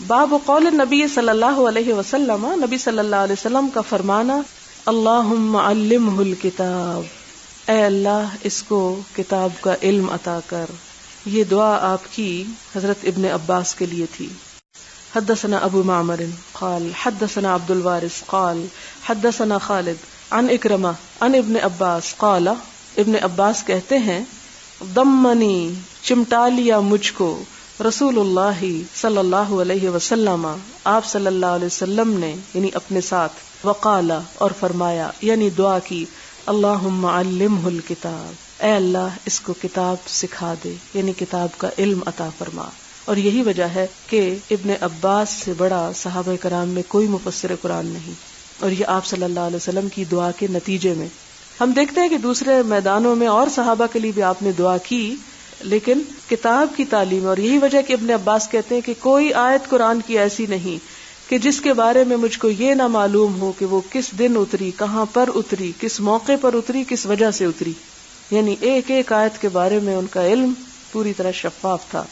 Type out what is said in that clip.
باب قول النبی صلی اللہ علیہ وسلم، نبی صلی اللہ علیہ وسلم کا فرمانا، اللہم علمہ الکتاب، اے اللہ اس کو کتاب کا علم عطا کر. یہ دعا آپ کی حضرت ابن عباس کے لیے تھی. حدثنا ابو معمر قال حدثنا عبد الوارث قال حدثنا خالد عن اکرمہ عن ابن عباس قال، ابن عباس کہتے ہیں ضمنی چمٹا لیا مجھ کو رسول اللہ صلی اللہ علیہ وسلم، آپ صلی اللہ علیہ وسلم نے یعنی اپنے ساتھ، وقال اور فرمایا یعنی دعا کی، اللہم علمہ الکتاب، اے اللہ اس کو کتاب سکھا دے یعنی کتاب کا علم عطا فرما. اور یہی وجہ ہے کہ ابن عباس سے بڑا صحابہ کرام میں کوئی مفسر قرآن نہیں، اور یہ آپ صلی اللہ علیہ وسلم کی دعا کے نتیجے میں. ہم دیکھتے ہیں کہ دوسرے میدانوں میں اور صحابہ کے لیے بھی آپ نے دعا کی، لیکن کتاب کی تعلیم، اور یہی وجہ کہ ابن عباس کہتے ہیں کہ کوئی آیت قرآن کی ایسی نہیں کہ جس کے بارے میں مجھ کو یہ نہ معلوم ہو کہ وہ کس دن اتری، کہاں پر اتری، کس موقع پر اتری، کس وجہ سے اتری. یعنی ایک ایک آیت کے بارے میں ان کا علم پوری طرح شفاف تھا.